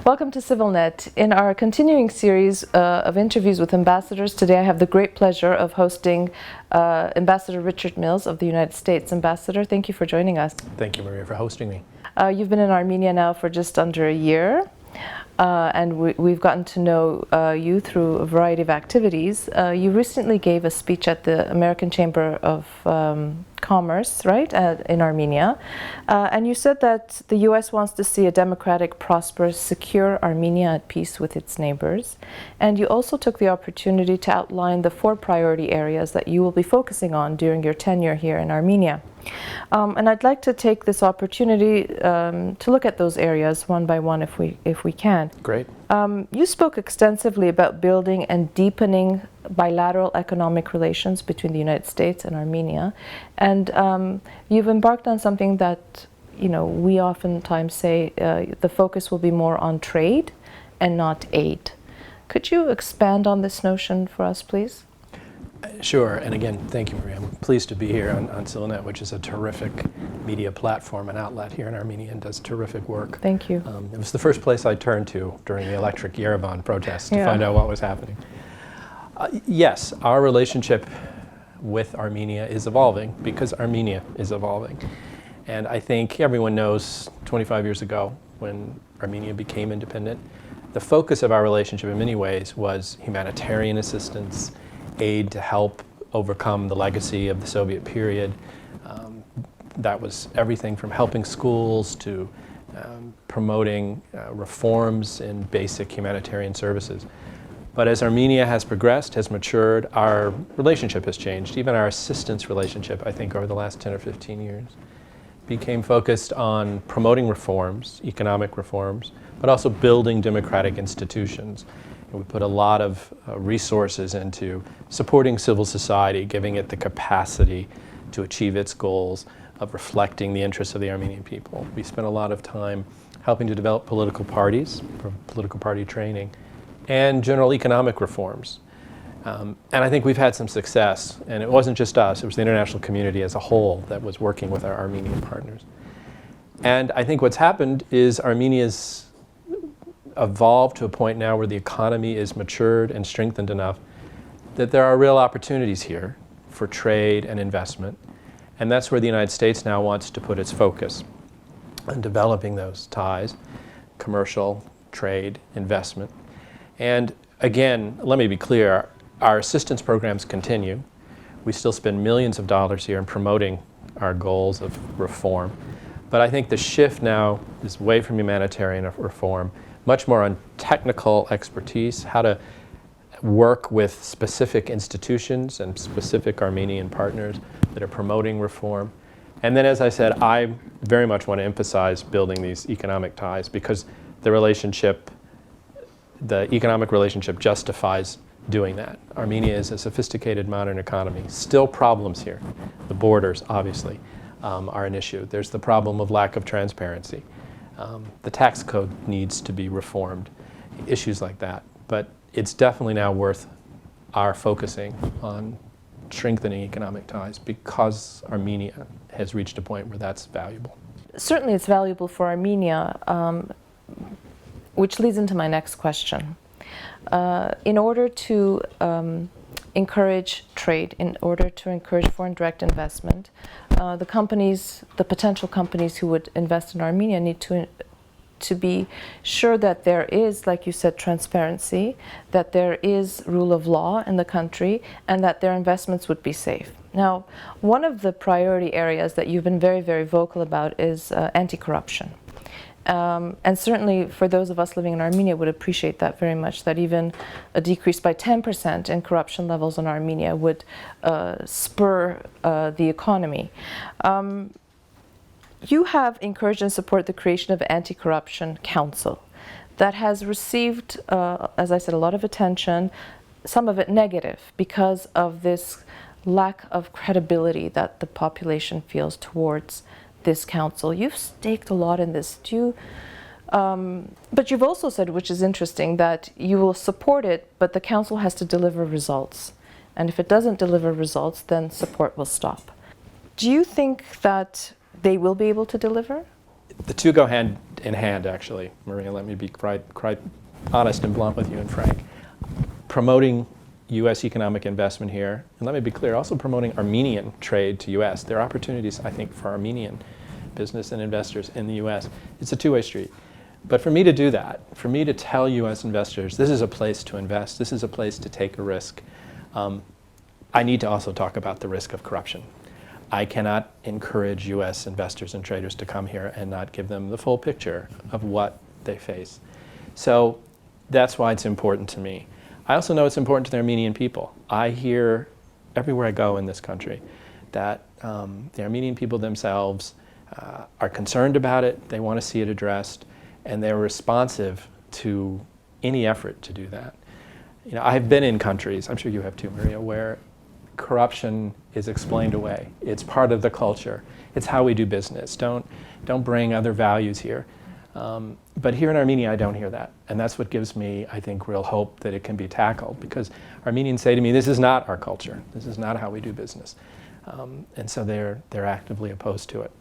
Welcome to CivilNet. In our continuing series of interviews with ambassadors, today I have the great pleasure of hosting Ambassador Richard Mills of the United States. Ambassador, thank you for joining us. Thank you, Maria, for hosting me. You've been in Armenia now for just under a year. And we've gotten to know you through a variety of activities. You recently gave a speech at the American Chamber of Commerce, right, in Armenia. And you said that the U.S. wants to see a democratic, prosperous, secure Armenia at peace with its neighbors. And you also took the opportunity to outline the 4 priority areas that you will be focusing on during your tenure here in Armenia. And I'd like to take this opportunity to look at those areas one by one if we can. Great. You spoke extensively about building and deepening bilateral economic relations between the United States and Armenia. And you've embarked on something that, you know, we oftentimes say the focus will be more on trade and not aid. Could you expand on this notion for us, please? Sure, and again, thank you, Maria. I'm pleased to be here on CivilNet, which is a terrific media platform and outlet here in Armenia and does terrific work. Thank you. It was the first place I turned to during the electric Yerevan protests to find out what was happening. Yes, our relationship with Armenia is evolving because Armenia is evolving. And I think everyone knows 25 years ago when Armenia became independent, the focus of our relationship in many ways was humanitarian assistance, aid to help overcome the legacy of the Soviet period. That was everything from helping schools to promoting reforms in basic humanitarian services. But as Armenia has progressed, has matured, our relationship has changed. Even our assistance relationship, I think, over the last 10 or 15 years, became focused on promoting reforms, economic reforms, but also building democratic institutions. We put a lot of resources into supporting civil society, giving it the capacity to achieve its goals of reflecting the interests of the Armenian people. We spent a lot of time helping to develop political parties, political party training, and general economic reforms. And I think we've had some success. And it wasn't just us, it was the international community as a whole that was working with our Armenian partners. And I think what's happened is Armenia's evolved to a point now where the economy is matured and strengthened enough that there are real opportunities here for trade and investment. And that's where the United States now wants to put its focus on developing those ties, commercial, trade, investment. And again, let me be clear, our assistance programs continue. We still spend millions of dollars here in promoting our goals of reform. But I think the shift now is away from humanitarian reform, much more on technical expertise, how to work with specific institutions and specific Armenian partners that are promoting reform. And then, as I said, I very much want to emphasize building these economic ties because the economic relationship justifies doing that. Armenia is a sophisticated modern economy. Still problems here. The borders, obviously, are an issue. There's the problem of lack of transparency. The tax code needs to be reformed, issues like that. But it's definitely now worth our focusing on strengthening economic ties because Armenia has reached a point where that's valuable. Certainly it's valuable for Armenia, which leads into my next question. In order to encourage trade, in order to encourage foreign direct investment, the potential companies who would invest in Armenia need to be sure that there is, like you said, transparency, that there is rule of law in the country, and that their investments would be safe. Now, one of the priority areas that you've been very, very vocal about is anti-corruption. And certainly for those of us living in Armenia would appreciate that very much, that even a decrease by 10% in corruption levels in Armenia would spur the economy. You have encouraged and support the creation of an anti-corruption council that has received, as I said, a lot of attention, some of it negative because of this lack of credibility that the population feels towards this council. You've staked a lot in this. But you've also said, which is interesting, that you will support it, but the council has to deliver results. And if it doesn't deliver results, then support will stop. Do you think that they will be able to deliver? the two go hand in hand, actually. Maria, let me be quite honest and blunt with you and frank. Promoting U.S. economic investment here, and let me be clear, also promoting Armenian trade to U.S. There are opportunities, I think, for Armenian business and investors in the U.S. It's a two-way street. But for me to do that, for me to tell U.S. investors, this is a place to invest, this is a place to take a risk, I need to also talk about the risk of corruption. I cannot encourage U.S. investors and traders to come here and not give them the full picture of what they face. So that's why it's important to me. I also know it's important to the Armenian people. I hear everywhere I go in this country that the Armenian people themselves are concerned about it, they want to see it addressed, and they're responsive to any effort to do that. You know, I've been in countries, I'm sure you have too, Maria, where corruption is explained away. It's part of the culture. It's how we do business. Don't bring other values here. But here in Armenia, I don't hear that. And that's what gives me, I think, real hope that it can be tackled, because Armenians say to me, this is not our culture. This is not how we do business. And so they're actively opposed to it.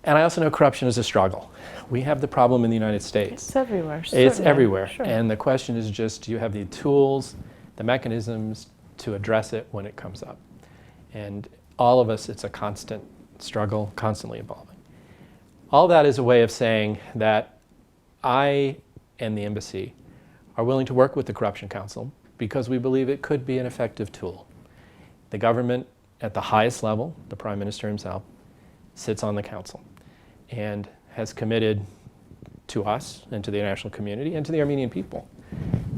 And I also know corruption is a struggle. We have the problem in the United States. It's everywhere. It's everywhere. Sure. And the question is just, do you have the tools, the mechanisms to address it when it comes up? And all of us, it's a constant struggle, constantly evolving. All that is a way of saying that I and the embassy are willing to work with the Corruption Council because we believe it could be an effective tool. The government at the highest level, the Prime Minister himself, sits on the council and has committed to us and to the international community and to the Armenian people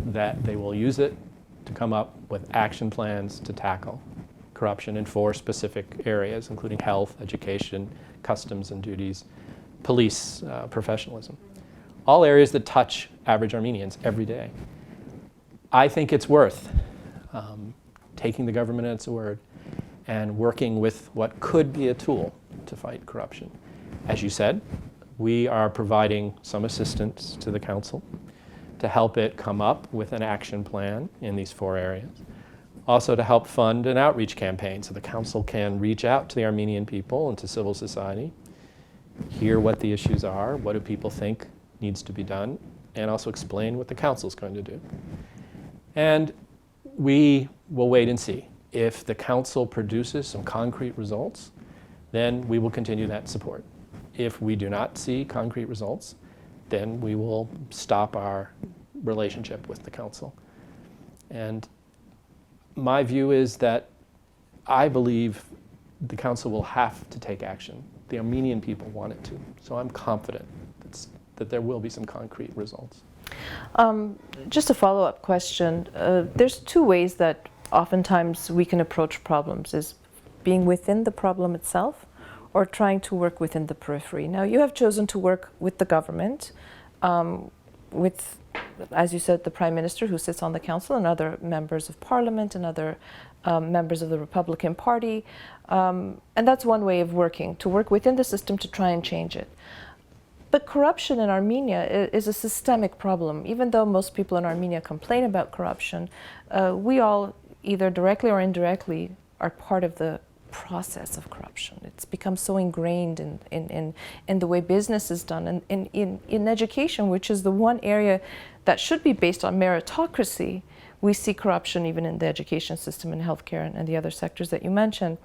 that they will use it to come up with action plans to tackle corruption in 4 specific areas, including health, education, customs and duties, police, professionalism. All areas that touch average Armenians every day. I think it's worth taking the government at its word and working with what could be a tool to fight corruption. As you said, we are providing some assistance to the council to help it come up with an action plan in these 4 areas. Also to help fund an outreach campaign so the council can reach out to the Armenian people and to civil society, hear what the issues are, what do people think needs to be done, and also explain what the council is going to do. And we will wait and see. If the council produces some concrete results, then we will continue that support. If we do not see concrete results, then we will stop our relationship with the council. And my view is that I believe the council will have to take action. The Armenian people want it to. So I'm confident that there will be some concrete results. Just a follow-up question. There's 2 ways that oftentimes we can approach problems, is being within the problem itself or trying to work within the periphery. Now, you have chosen to work with the government, with, as you said, the Prime Minister who sits on the council and other members of parliament and other members of the Republican Party. And that's one way of working, to work within the system to try and change it. But corruption in Armenia is a systemic problem. Even though most people in Armenia complain about corruption, we all, either directly or indirectly, are part of the process of corruption. It's become so ingrained in the way business is done. And in education, which is the one area that should be based on meritocracy, we see corruption even in the education system and healthcare and the other sectors that you mentioned.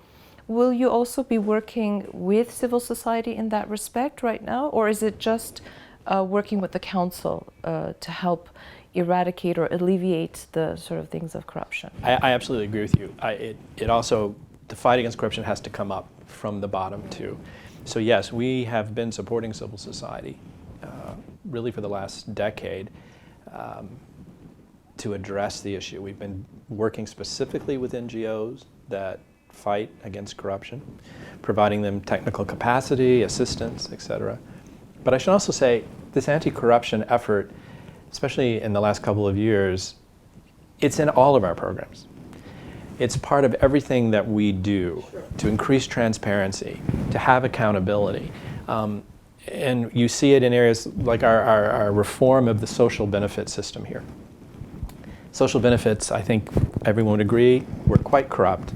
Will you also be working with civil society in that respect right now? Or is it just working with the council to help eradicate or alleviate the sort of things of corruption? I absolutely agree with you. It also, the fight against corruption has to come up from the bottom too. So yes, we have been supporting civil society really for the last decade to address the issue. We've been working specifically with NGOs that fight against corruption, providing them technical capacity, assistance, etc. But I should also say this anti-corruption effort, especially in the last couple of years, it's in all of our programs. It's part of everything that we do to increase transparency, to have accountability. And you see it in areas like our reform of the social benefit system here. Social benefits, I think everyone would agree, were quite corrupt.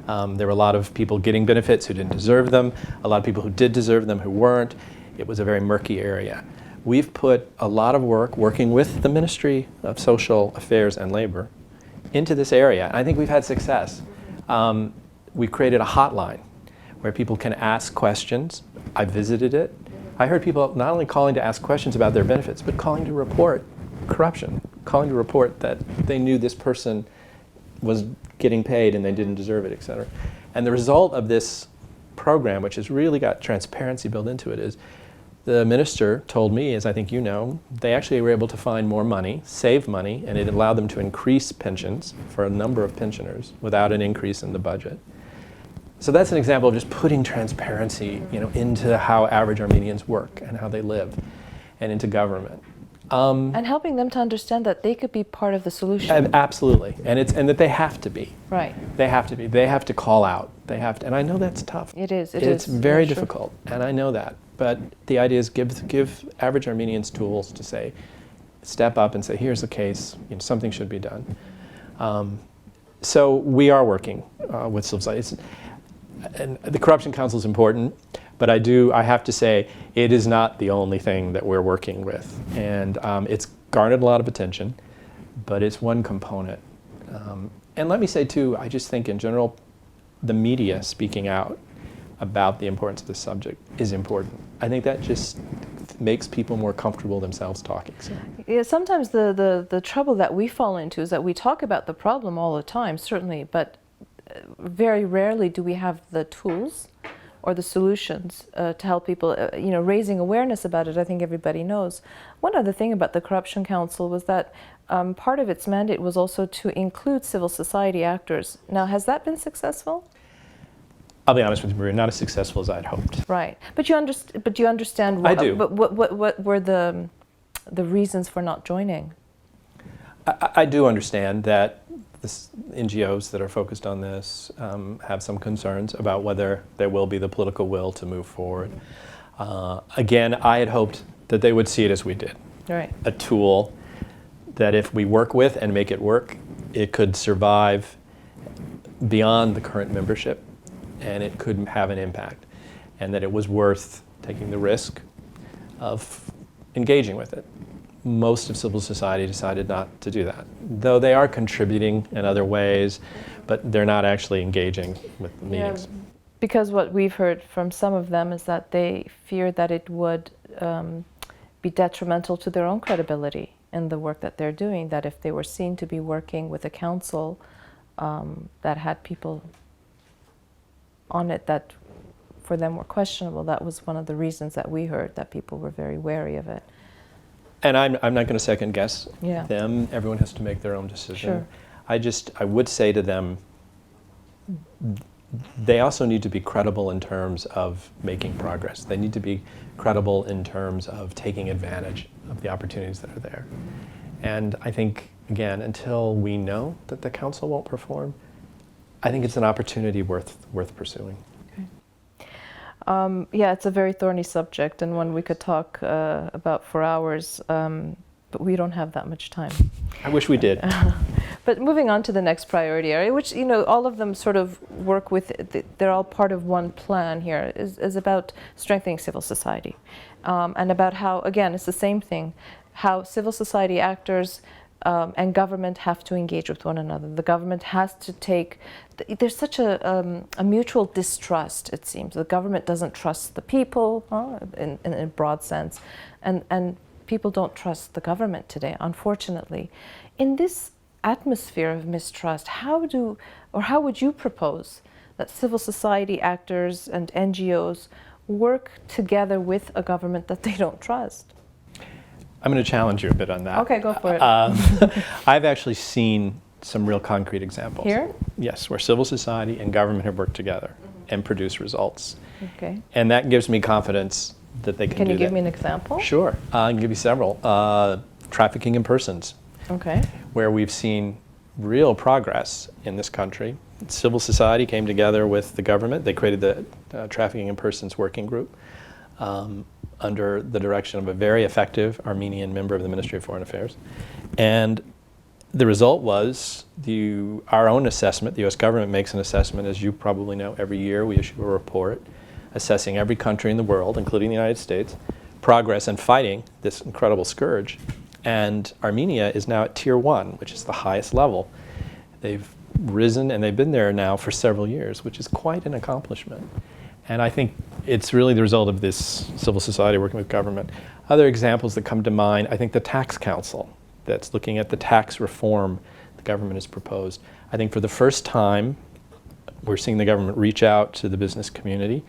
There were a lot of people getting benefits who didn't deserve them, a lot of people who did deserve them who weren't. It was a very murky area. We've put a lot of work working with the Ministry of Social Affairs and Labor into this area. I think we've had success. We created a hotline where people can ask questions. I visited it. I heard people not only calling to ask questions about their benefits, but calling to report corruption, calling to report that they knew this person was getting paid and they didn't deserve it, et cetera. And the result of this program, which has really got transparency built into it, is the minister told me, as I think you know, they actually were able to find more money, save money, and it allowed them to increase pensions for a number of pensioners without an increase in the budget. So that's an example of just putting transparency, into how average Armenians work and how they live, and into government. And helping them to understand that they could be part of the solution. Absolutely, and that they have to be. Right. They have to be. They have to call out. They have to, and I know that's tough. It is. It's very difficult, and I know that. But the idea is give average Armenians tools to say, step up and say, here's the case. Something should be done. So we are working with civil society. And the Corruption Council is important, but I have to say, it is not the only thing that we're working with. And it's garnered a lot of attention, but it's one component. And let me say too, I just think in general, the media speaking out about the importance of this subject is important. I think that just makes people more comfortable themselves talking. So. Yeah, sometimes the trouble that we fall into is that we talk about the problem all the time, certainly, but very rarely do we have the tools or the solutions to help people, raising awareness about it. I think everybody knows. One other thing about the Corruption Council was that part of its mandate was also to include civil society actors. Now, has that been successful? I'll be honest with you, Maria, not as successful as I'd hoped. Right, but you understand. I do. What were the reasons for not joining? I do understand that the NGOs that are focused on this have some concerns about whether there will be the political will to move forward. Again, I had hoped that they would see it as we did. Right. A tool that if we work with and make it work, it could survive beyond the current membership and it could have an impact, and that it was worth taking the risk of engaging with it. Most of civil society decided not to do that, though they are contributing in other ways, but they're not actually engaging with the meetings. Yeah, because what we've heard from some of them is that they fear that it would be detrimental to their own credibility in the work that they're doing, that if they were seen to be working with a council that had people on it that for them were questionable, that was one of the reasons that we heard, that people were very wary of it. And I'm not going to second guess Yeah. them. Everyone has to make their own decision. Sure. I would say to them, they also need to be credible in terms of making progress. They need to be credible in terms of taking advantage of the opportunities that are there. And I think, again, until we know that the council won't perform, I think it's an opportunity worth pursuing. Yeah, it's a very thorny subject and one we could talk about for hours, but we don't have that much time. I wish we did. But moving on to the next priority area, which, all of them sort of work with, they're all part of one plan here, is about strengthening civil society. And about how, again, it's the same thing, how civil society actors and government have to engage with one another. The government has to take, there's such a mutual distrust, it seems. The government doesn't trust the people in a broad sense, and people don't trust the government today, unfortunately. In this atmosphere of mistrust, how would you propose that civil society actors and NGOs work together with a government that they don't trust? I'm going to challenge you a bit on that. Okay, go for it. I've actually seen some real concrete examples. Here? Yes, where civil society and government have worked together and produced results. Okay. And that gives me confidence that they can do that. Can you give me an example? Sure. I can give you several. Trafficking in persons. Okay. Where we've seen real progress in this country. Civil society came together with the government. They created the Trafficking in Persons Working Group under the direction of a very effective Armenian member of the Ministry of Foreign Affairs. And the result was our own assessment. The U.S. government makes an assessment, as you probably know, every year. We issue a report assessing every country in the world, including the United States, progress in fighting this incredible scourge. And Armenia is now at Tier 1, which is the highest level. They've risen, and they've been there now for several years, which is quite an accomplishment. And I think it's really the result of this civil society working with government. Other examples that come to mind, I think the Tax Council that's looking at the tax reform the government has proposed. I think for the first time, we're seeing the government reach out to the business community,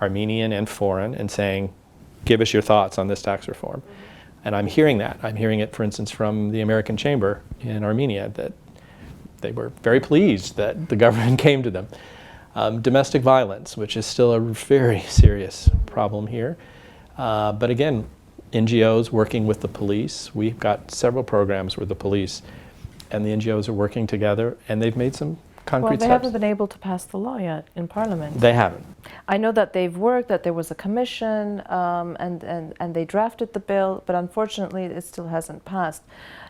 Armenian and foreign, and saying, give us your thoughts on this tax reform. And I'm hearing that. I'm hearing it, for instance, from the American Chamber in Armenia, that they were very pleased that the government came to them. Domestic violence, which is still a very serious problem here. But again, NGOs working with the police. We've got several programs where the police and the NGOs are working together, and they've made some concrete steps. Well, they haven't been able to pass the law yet in Parliament. They haven't. I know that they've worked, that there was a commission, and they drafted the bill, but unfortunately it still hasn't passed.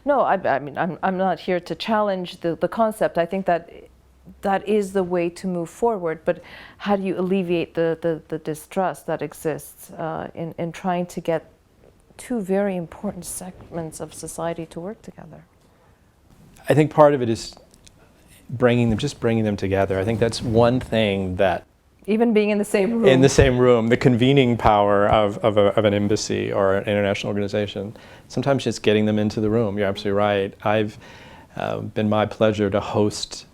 No, I mean, I'm not here to challenge the concept. I think that is the way to move forward, but how do you alleviate the distrust that exists in trying to get two very important segments of society to work together? I think part of it is bringing them together. I think that's one thing that even being in the same room. In the same room, the convening power of an embassy or an international organization. Sometimes just getting them into the room. You're absolutely right. I've been my pleasure to host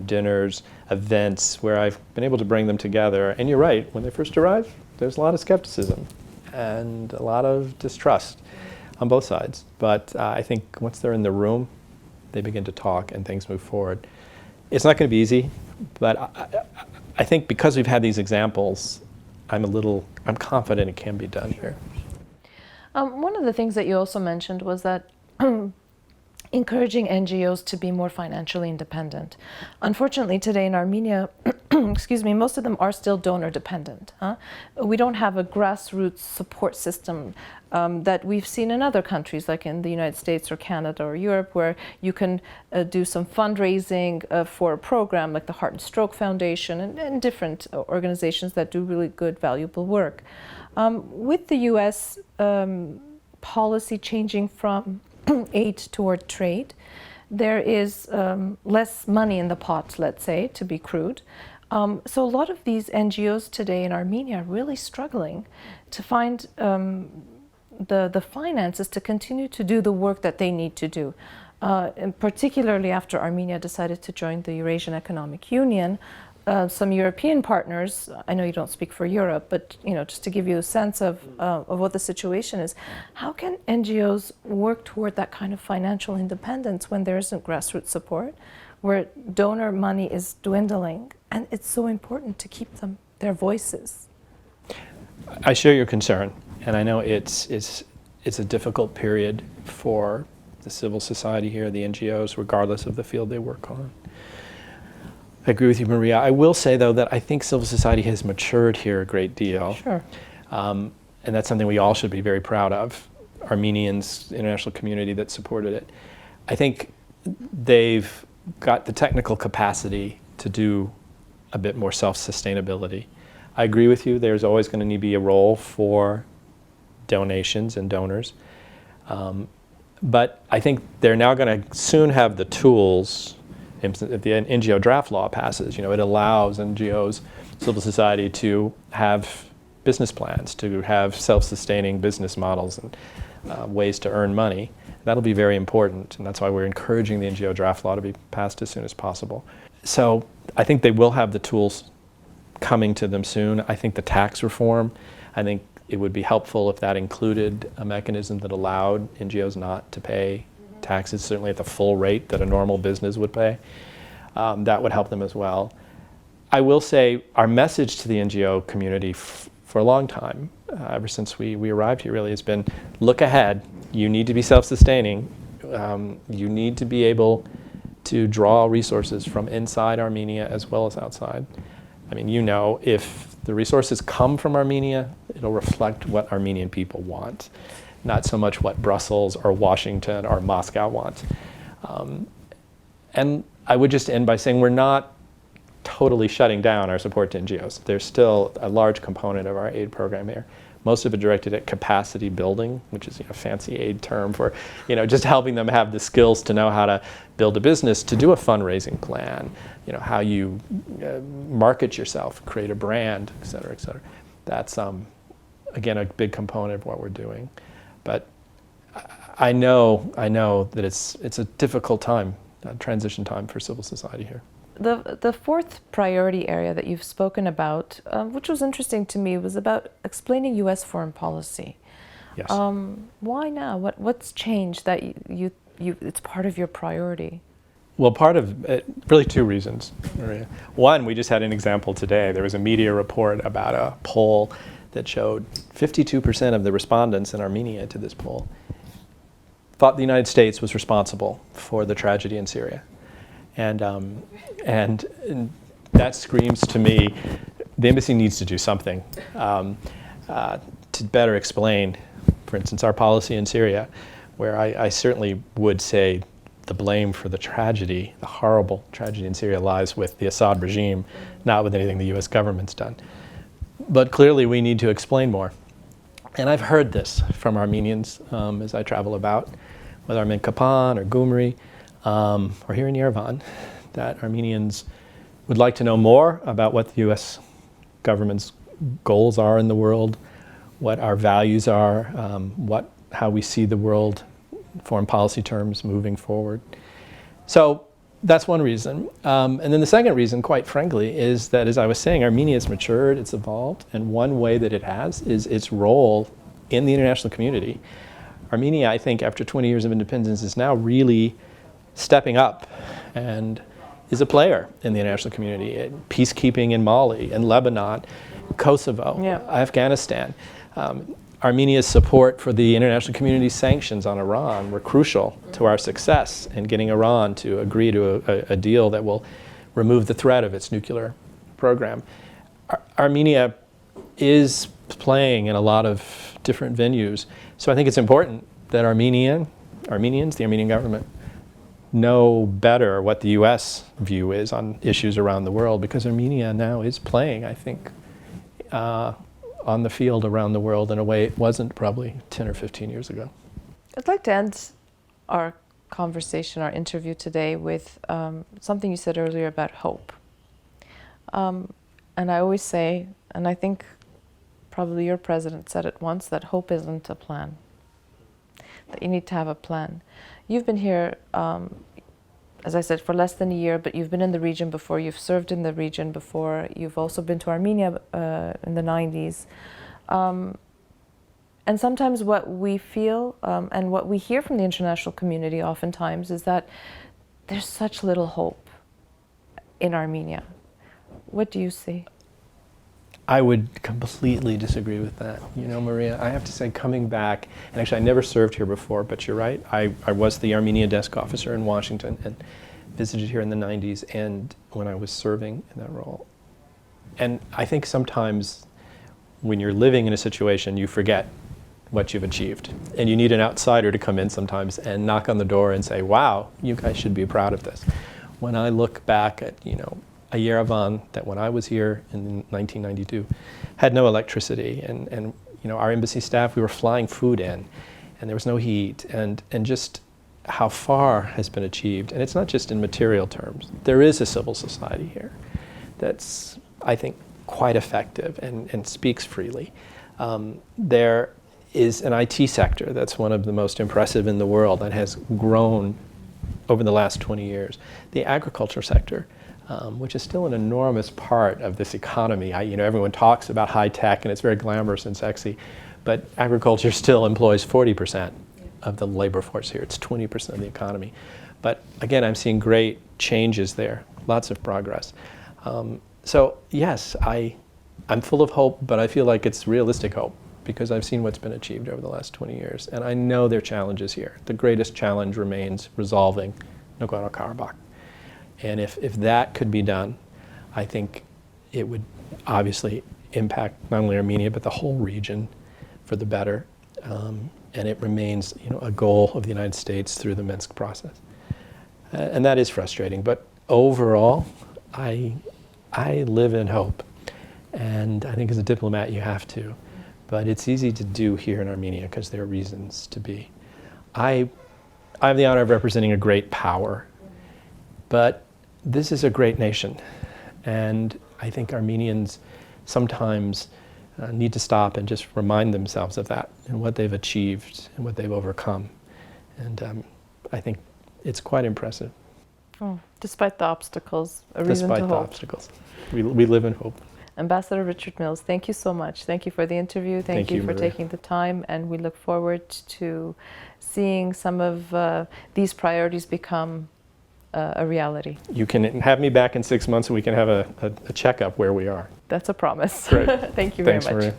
dinners, events where I've been able to bring them together. And you're right, when they first arrive, there's a lot of skepticism and a lot of distrust on both sides. But I think once they're in the room, they begin to talk and things move forward. It's not going to be easy, but I think because we've had these examples, I'm confident it can be done here. One of the things that you also mentioned was that encouraging NGOs to be more financially independent. Unfortunately, today in Armenia, excuse me, most of them are still donor dependent. We don't have a grassroots support system that we've seen in other countries, like in the United States or Canada or Europe, where you can do some fundraising for a program like the Heart and Stroke Foundation and different organizations that do really good, valuable work. With the US policy changing from aid toward trade, there is less money in the pot, let's say, to be crude. So a lot of these NGOs today in Armenia are really struggling to find the finances to continue to do the work that they need to do. And particularly after Armenia decided to join the Eurasian Economic Union, some European partners, I know you don't speak for Europe, but just to give you a sense of what the situation is, how can NGOs work toward that kind of financial independence when there isn't grassroots support, where donor money is dwindling, and it's so important to keep their voices? I share your concern, and I know it's a difficult period for the civil society here, the NGOs, regardless of the field they work on. I agree with you, Maria. I will say, though, that I think civil society has matured here a great deal. Sure. And that's something we all should be very proud of, Armenians, international community that supported it. I think they've got the technical capacity to do a bit more self-sustainability. I agree with you, there's always going to need to be a role for donations and donors. But I think they're now going to soon have the tools. If the NGO draft law passes, it allows NGOs, civil society, to have business plans, to have self-sustaining business models and ways to earn money. That'll be very important, and that's why we're encouraging the NGO draft law to be passed as soon as possible. So I think they will have the tools coming to them soon. I think the tax reform, I think it would be helpful if that included a mechanism that allowed NGOs not to pay taxes, certainly at the full rate that a normal business would pay. That would help them as well. I will say our message to the NGO community for a long time, ever since we arrived here, really has been, look ahead. You need to be self-sustaining. You need to be able to draw resources from inside Armenia as well as outside. I mean, if the resources come from Armenia, it'll reflect what Armenian people want, not so much what Brussels or Washington or Moscow want. And I would just end by saying we're not totally shutting down our support to NGOs. There's still a large component of our aid program here. Most of it directed at capacity building, which is a fancy aid term for just helping them have the skills to know how to build a business, to do a fundraising plan, how you market yourself, create a brand, et cetera, et cetera. That's, again, a big component of what we're doing. But I know that it's a difficult time, a transition time for civil society here. The fourth priority area that you've spoken about, which was interesting to me, was about explaining U.S. foreign policy. Yes. Why now? What's changed that it's part of your priority? Well, part of it, really two reasons, Maria. One, we just had an example today. There was a media report about a poll that showed 52% of the respondents in Armenia to this poll thought the United States was responsible for the tragedy in Syria. And that screams to me, the embassy needs to do something to better explain, for instance, our policy in Syria, where I certainly would say the blame for the tragedy, the horrible tragedy in Syria, lies with the Assad regime, not with anything the US government's done. But clearly we need to explain more. And I've heard this from Armenians as I travel about, whether I'm in Kapan or Gyumri, or here in Yerevan, that Armenians would like to know more about what the US government's goals are in the world, what our values are, how we see the world, foreign policy terms moving forward. So that's one reason. And then the second reason, quite frankly, is that, as I was saying, Armenia has matured, it's evolved, and one way that it has is its role in the international community. Armenia, I think, after 20 years of independence, is now really stepping up and is a player in the international community. Peacekeeping in Mali, in Lebanon, Kosovo, Afghanistan. Armenia's support for the international community's sanctions on Iran were crucial to our success in getting Iran to agree to a deal that will remove the threat of its nuclear program. Armenia is playing in a lot of different venues. So I think it's important that Armenians, the Armenian government, know better what the US view is on issues around the world, because Armenia now is playing, I think, on the field around the world in a way it wasn't probably 10 or 15 years ago. I'd like to end our conversation, our interview today with something you said earlier about hope. And I always say, and I think probably your president said it once, that hope isn't a plan, that you need to have a plan. You've been here, as I said, for less than a year, but you've been in the region before, you've served in the region before, you've also been to Armenia in the 90s. And sometimes what we feel and what we hear from the international community oftentimes is that there's such little hope in Armenia. What do you see? I would completely disagree with that. Maria, I have to say, coming back, and actually I never served here before, but you're right, I was the Armenia desk officer in Washington and visited here in the 90s and when I was serving in that role. And I think sometimes when you're living in a situation, you forget what you've achieved. And you need an outsider to come in sometimes and knock on the door and say, wow, you guys should be proud of this. When I look back at, a Yerevan that when I was here in 1992 had no electricity, and our embassy staff, we were flying food in and there was no heat, and just how far has been achieved. And it's not just in material terms. There is a civil society here that's, I think, quite effective and speaks freely. There is an IT sector that's one of the most impressive in the world that has grown over the last 20 years. The agriculture sector, which is still an enormous part of this economy. Everyone talks about high tech and it's very glamorous and sexy, but agriculture still employs 40% of the labor force here. It's 20% of the economy. But again, I'm seeing great changes there, lots of progress. So yes, I'm full of hope, but I feel like it's realistic hope because I've seen what's been achieved over the last 20 years. And I know there are challenges here. The greatest challenge remains resolving Nagorno-Karabakh. And if that could be done, I think it would obviously impact not only Armenia, but the whole region for the better. And it remains a goal of the United States through the Minsk process. And that is frustrating. But overall, I live in hope. And I think as a diplomat you have to. But it's easy to do here in Armenia because there are reasons to be. I have the honor of representing a great power. But this is a great nation. And I think Armenians sometimes need to stop and just remind themselves of that and what they've achieved and what they've overcome. And I think it's quite impressive. Oh, despite the obstacles, a reason to hope. Despite the obstacles. We live in hope. Ambassador Richard Mills, thank you so much. Thank you for the interview. Thank you for Maria. taking the time. And we look forward to seeing some of these priorities become a reality. You can have me back in 6 months and we can have a checkup where we are. That's a promise. Great. Thank you very Thanks, much. Maria.